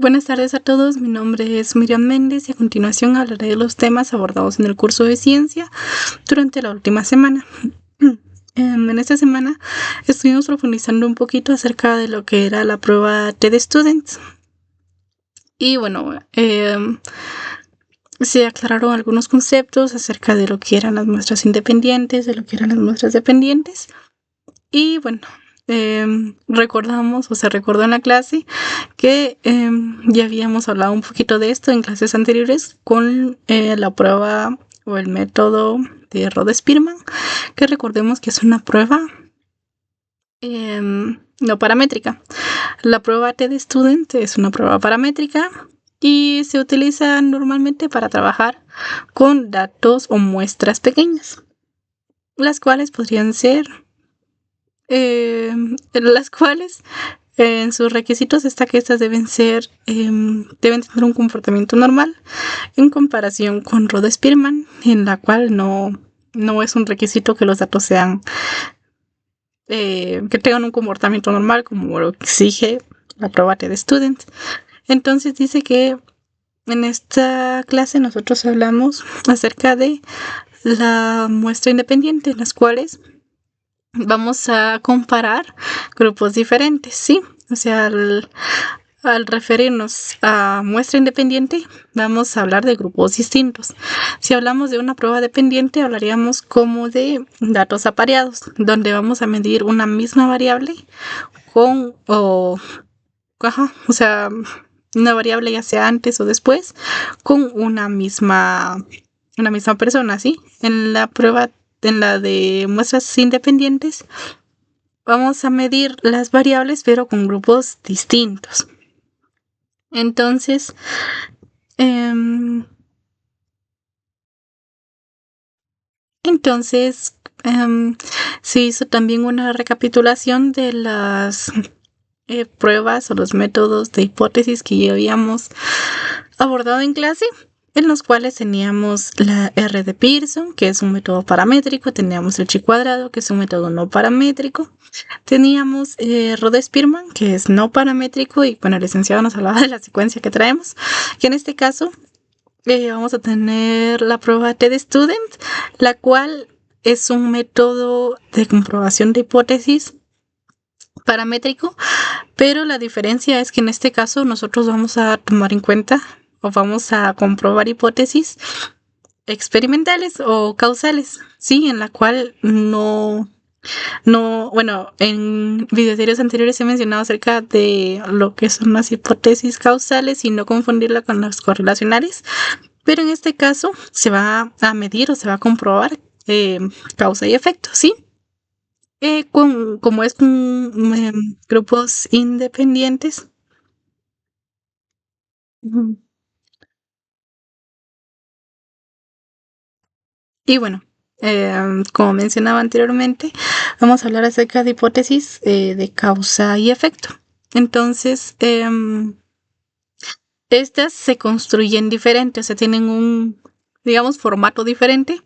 Buenas tardes a todos, mi nombre es Miriam Méndez y a continuación hablaré de los temas abordados en el curso de ciencia durante la última semana. En esta semana estuvimos profundizando un poquito acerca de lo que era la prueba TED Students. Y bueno, se aclararon algunos conceptos acerca de lo que eran las muestras independientes, de lo que eran las muestras dependientes. Y bueno, recordamos o se recordó en la clase que ya habíamos hablado un poquito de esto en clases anteriores con la prueba o el método de Rode-Spearman, que recordemos que es una prueba no paramétrica. La prueba TED Student es una prueba paramétrica y se utiliza normalmente para trabajar con datos o muestras pequeñas, las cuales podrían ser en sus requisitos está que estas deben tener un comportamiento normal en comparación con Rode-Spearman, en la cual no es un requisito que los datos sean que tengan un comportamiento normal como lo exige la prueba TED Student. Entonces dice que en esta clase nosotros hablamos acerca de la muestra independiente, en las cuales vamos a comparar grupos diferentes, ¿sí? O sea, al referirnos a muestra independiente, vamos a hablar de grupos distintos. Si hablamos de una prueba dependiente, hablaríamos como de datos apareados, donde vamos a medir una misma variable o sea, una variable ya sea antes o después, con una misma persona, ¿sí? En la de muestras independientes, vamos a medir las variables, pero con grupos distintos. Entonces, se hizo también una recapitulación de las pruebas o los métodos de hipótesis que ya habíamos abordado en clase, en los cuales teníamos la R de Pearson, que es un método paramétrico, teníamos el chi cuadrado, que es un método no paramétrico, teníamos Rode-Spearman, que es no paramétrico, y bueno, el licenciado nos hablaba de la secuencia que traemos, que en este caso vamos a tener la prueba TED Student, la cual es un método de comprobación de hipótesis paramétrico, pero la diferencia es que en este caso nosotros vamos a tomar en cuenta o vamos a comprobar hipótesis experimentales o causales, sí, en la cual bueno, en videos anteriores he mencionado acerca de lo que son las hipótesis causales y no confundirla con las correlacionales, pero en este caso se va a medir o se va a comprobar causa y efecto, ¿sí? Como es grupos independientes. Y bueno, como mencionaba anteriormente, vamos a hablar acerca de hipótesis de causa y efecto. Entonces, estas se construyen diferentes, o sea, tienen un, digamos, formato diferente,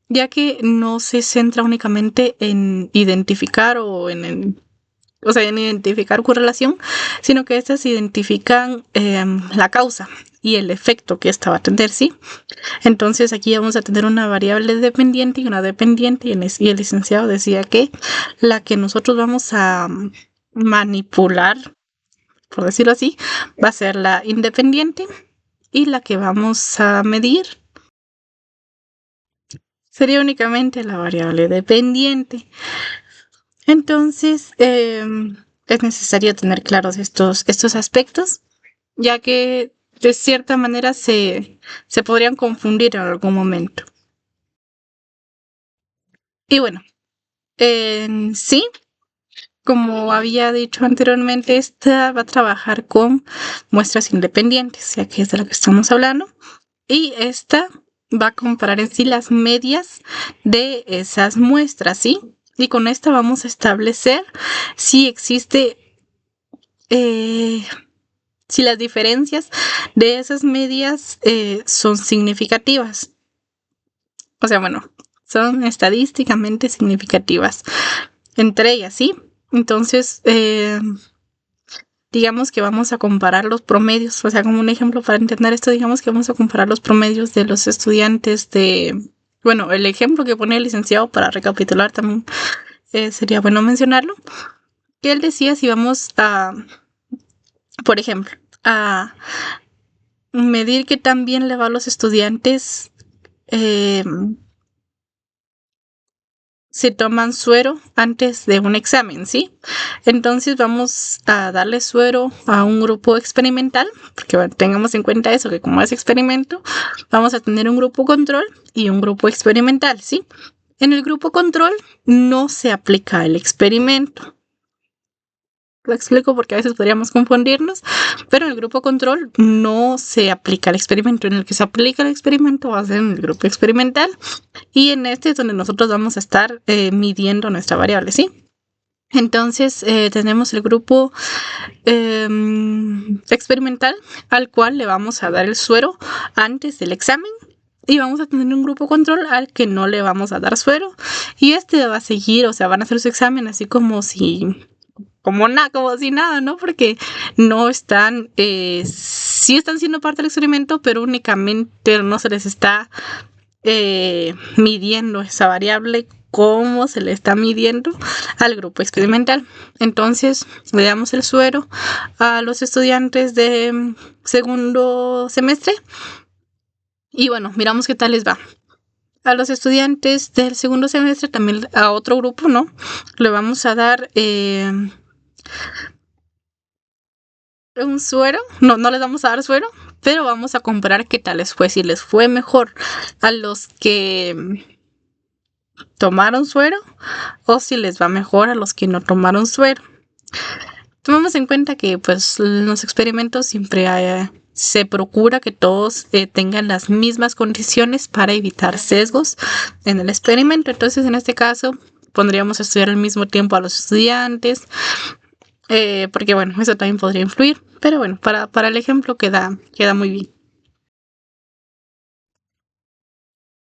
ya que no se centra únicamente en identificar en identificar correlación, sino que estas identifican la causa y el efecto que esta va a tener, ¿sí? Entonces aquí vamos a tener una variable dependiente y una dependiente, y el licenciado decía que la que nosotros vamos a manipular, por decirlo así, va a ser la independiente, y la que vamos a medir sería únicamente la variable dependiente. Entonces, es necesario tener claros estos aspectos, ya que de cierta manera se podrían confundir en algún momento. Y bueno, en sí, como había dicho anteriormente, esta va a trabajar con muestras independientes, ya que es de lo que estamos hablando, y esta va a comparar en sí las medias de esas muestras, ¿sí? Y con esta vamos a establecer si existe, si las diferencias de esas medias son significativas. O sea, bueno, son estadísticamente significativas entre ellas, ¿sí? Entonces, digamos que vamos a comparar los promedios, o sea, como un ejemplo para entender esto, digamos que vamos a comparar los promedios de los estudiantes bueno, el ejemplo que pone el licenciado para recapitular también sería bueno mencionarlo, que él decía si vamos a, por ejemplo, a medir qué tan bien le va a los estudiantes se toman suero antes de un examen, ¿sí? Entonces vamos a darle suero a un grupo experimental, porque bueno, tengamos en cuenta eso, que como es experimento, vamos a tener un grupo control y un grupo experimental, ¿sí? En el grupo control no se aplica el experimento. Lo explico porque a veces podríamos confundirnos, pero en el grupo control no se aplica el experimento. En el que se aplica el experimento va a ser en el grupo experimental y en este es donde nosotros vamos a estar midiendo nuestra variable, ¿sí? Entonces tenemos el grupo experimental al cual le vamos a dar el suero antes del examen. Y vamos a tener un grupo control al que no le vamos a dar suero. Y este va a seguir, o sea, van a hacer su examen así como si nada, ¿no? Porque no están, sí están siendo parte del experimento, pero únicamente no se les está midiendo esa variable como se le está midiendo al grupo experimental. Entonces, le damos el suero a los estudiantes de segundo semestre y bueno, miramos qué tal les va. A los estudiantes del segundo semestre, también a otro grupo, ¿no? Le vamos a dar un suero, no les vamos a dar suero, pero vamos a comparar qué tal les fue, si les fue mejor a los que tomaron suero o si les va mejor a los que no tomaron suero. Tomamos en cuenta que pues en los experimentos siempre se procura que todos tengan las mismas condiciones para evitar sesgos en el experimento. Entonces en este caso pondríamos a estudiar al mismo tiempo a los estudiantes, porque bueno, eso también podría influir, pero bueno, para el ejemplo queda muy bien.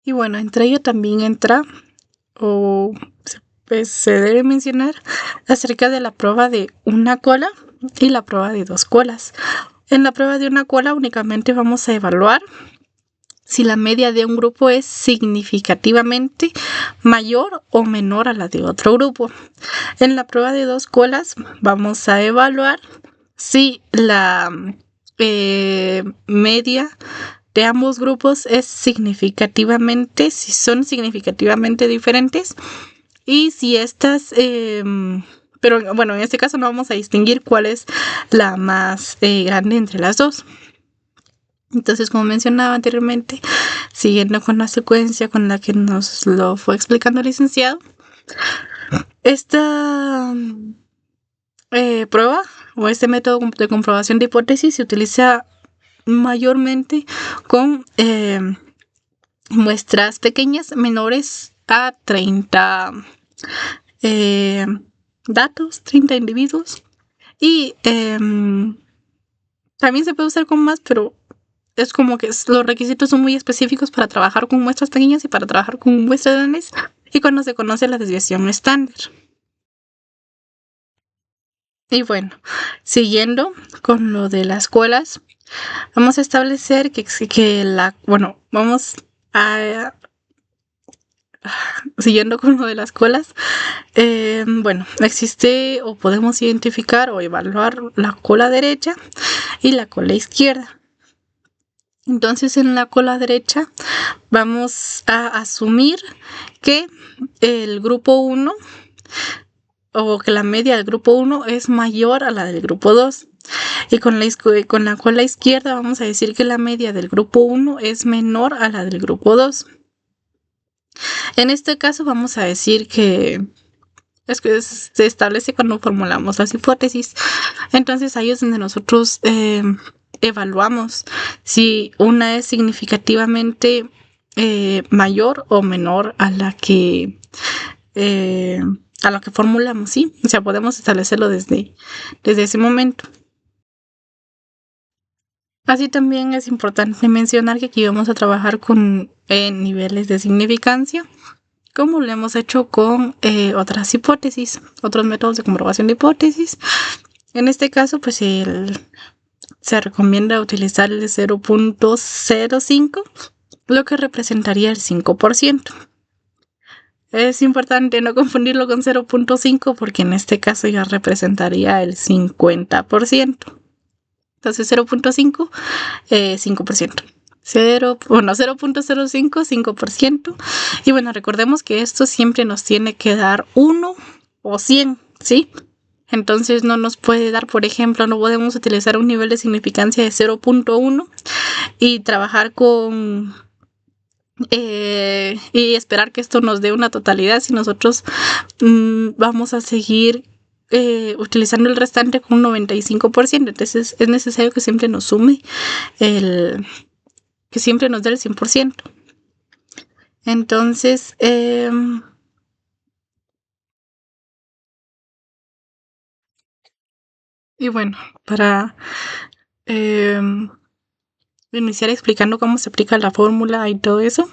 Y bueno, entre ello también entra, o pues se debe mencionar acerca de la prueba de una cola y la prueba de dos colas. En la prueba de una cola únicamente vamos a evaluar si la media de un grupo es significativamente mayor o menor a la de otro grupo. En la prueba de dos colas vamos a evaluar si la media de ambos grupos es significativamente, si son significativamente diferentes y si estas, pero bueno, en este caso no vamos a distinguir cuál es la más grande entre las dos. Entonces, como mencionaba anteriormente, siguiendo con la secuencia con la que nos lo fue explicando el licenciado, esta prueba o este método de comprobación de hipótesis se utiliza mayormente con muestras pequeñas menores a 30 datos, 30 individuos, y también se puede usar con más, pero es como que los requisitos son muy específicos para trabajar con muestras pequeñas y para trabajar con muestras grandes y cuando se conoce la desviación estándar. Y bueno, siguiendo con lo de las colas, vamos a establecer siguiendo con lo de las colas, bueno, existe o podemos identificar o evaluar la cola derecha y la cola izquierda. Entonces en la cola derecha vamos a asumir que el grupo 1 o que la media del grupo 1 es mayor a la del grupo 2. Y con la cola izquierda vamos a decir que la media del grupo 1 es menor a la del grupo 2. En este caso vamos a decir que se establece cuando formulamos las hipótesis. Entonces ahí es donde nosotros evaluamos si una es significativamente mayor o menor a la que formulamos, ¿sí? O sea, podemos establecerlo desde ese momento. Así también es importante mencionar que aquí vamos a trabajar con niveles de significancia, como lo hemos hecho con otras hipótesis, otros métodos de comprobación de hipótesis. En este caso, pues se recomienda utilizar el 0.05, lo que representaría el 5%. Es importante no confundirlo con 0.5 porque en este caso ya representaría el 50%. Entonces 0.5, 5%. 0.05, 5%. Y bueno, recordemos que esto siempre nos tiene que dar 1 o 100, ¿sí? Entonces no nos puede dar, por ejemplo, no podemos utilizar un nivel de significancia de 0.1 y trabajar con y esperar que esto nos dé una totalidad si nosotros vamos a seguir utilizando el restante con un 95%. Entonces es necesario que siempre nos sume que siempre nos dé el 100%. Entonces, y bueno, para iniciar explicando cómo se aplica la fórmula y todo eso.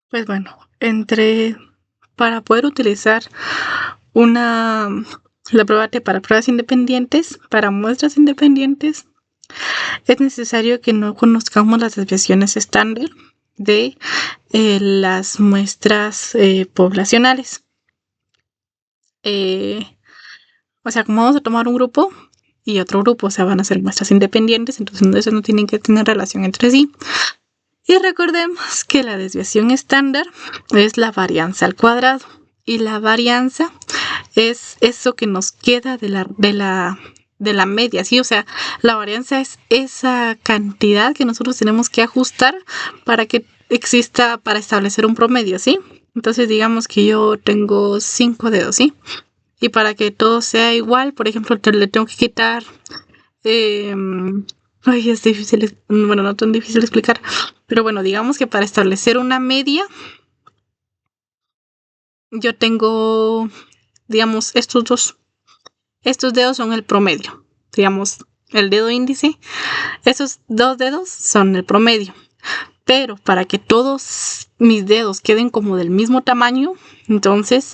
Pues bueno, para poder utilizar la prueba T para pruebas independientes, para muestras independientes, es necesario que no conozcamos las desviaciones estándar de las muestras poblacionales. O sea, como vamos a tomar un grupo y otro grupo, o sea, van a ser muestras independientes, entonces no tienen que tener relación entre sí. Y recordemos que la desviación estándar es la varianza al cuadrado. Y la varianza es eso que nos queda de la media, ¿sí? O sea, la varianza es esa cantidad que nosotros tenemos que ajustar para que exista, para establecer un promedio, ¿sí? Entonces digamos que yo tengo 5 dedos, ¿sí? Y para que todo sea igual, por ejemplo, le tengo que quitar... ay, es difícil, bueno, no tan difícil explicar, pero bueno, digamos que para establecer una media, yo tengo, digamos, estos dedos son el promedio, digamos, el dedo índice, esos dos dedos son el promedio, pero para que todos mis dedos queden como del mismo tamaño, entonces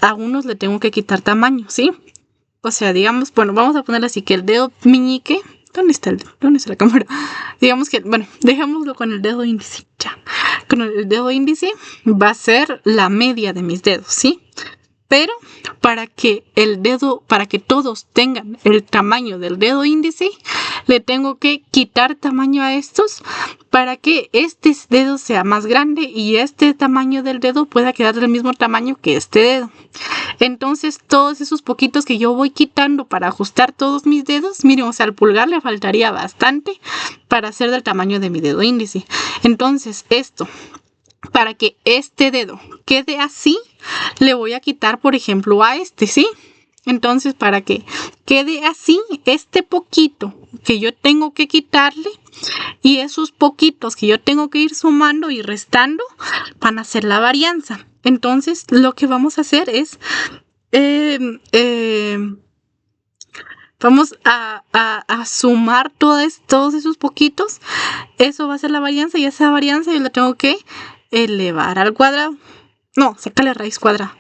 a unos le tengo que quitar tamaño, ¿sí? O sea, digamos, bueno, vamos a poner así que el dedo meñique, ¿dónde está la cámara? Digamos que, bueno, dejémoslo con el dedo índice, ya. Con el dedo índice va a ser la media de mis dedos, ¿sí? Pero para que todos tengan el tamaño del dedo índice, le tengo que quitar tamaño a estos para que este dedo sea más grande y este tamaño del dedo pueda quedar del mismo tamaño que este dedo. Entonces todos esos poquitos que yo voy quitando para ajustar todos mis dedos, miren, o sea, al pulgar le faltaría bastante para hacer del tamaño de mi dedo índice. Entonces esto, para que este dedo quede así, le voy a quitar, por ejemplo, a este, ¿sí? Entonces, para que quede así, este poquito que yo tengo que quitarle y esos poquitos que yo tengo que ir sumando y restando van a hacer la varianza. Entonces, lo que vamos a hacer es vamos a sumar todos esos poquitos. Eso va a ser la varianza y esa varianza yo la tengo que elevar al cuadrado. No, sacarle raíz cuadrada.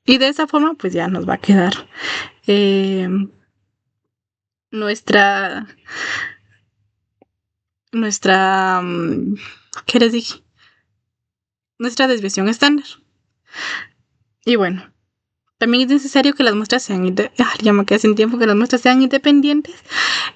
Y de esa forma, pues ya nos va a quedar nuestra, ¿qué les dije? Nuestra desviación estándar. Y bueno, también es necesario que las muestras sean, ya me quedé sin tiempo, que las muestras sean independientes,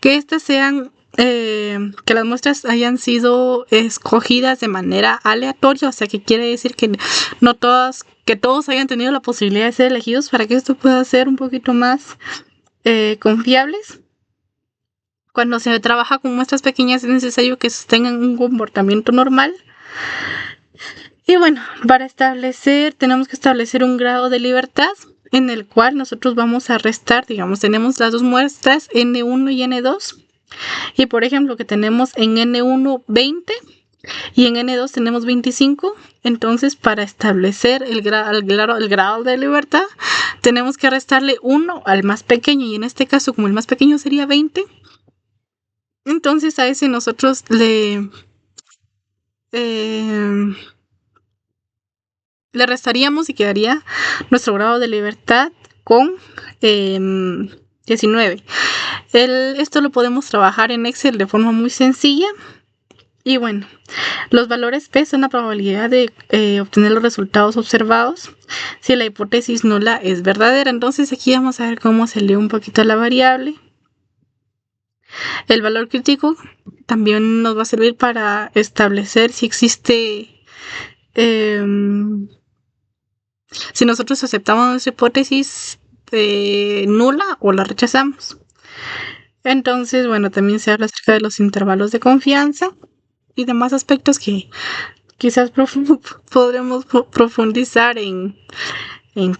que estas sean, que las muestras hayan sido escogidas de manera aleatoria, o sea que quiere decir que no todas, que todos hayan tenido la posibilidad de ser elegidos para que esto pueda ser un poquito más confiables. Cuando se trabaja con muestras pequeñas es necesario que tengan un comportamiento normal. Y bueno, para tenemos que establecer un grado de libertad en el cual nosotros vamos a restar, digamos, tenemos las dos muestras N1 y N2. Y por ejemplo, que tenemos en N1 20 y en N2 tenemos 25. Entonces, para establecer el grado de libertad, tenemos que restarle 1 al más pequeño. Y en este caso, como el más pequeño sería 20, entonces a ese nosotros le restaríamos y quedaría nuestro grado de libertad con 19. Esto lo podemos trabajar en Excel de forma muy sencilla. Y bueno, los valores P son la probabilidad de obtener los resultados observados si la hipótesis nula es verdadera. Entonces aquí vamos a ver cómo se lee un poquito la variable. El valor crítico también nos va a servir para establecer si existe, si nosotros aceptamos nuestra hipótesis nula o la rechazamos. Entonces, bueno, también se habla acerca de los intervalos de confianza y demás aspectos que quizás podremos profundizar en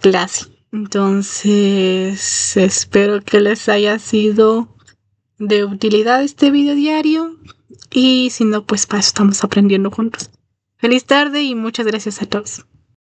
clase. Entonces, espero que les haya sido de utilidad este video diario. Y si no, pues para eso estamos aprendiendo juntos. Feliz tarde y muchas gracias a todos.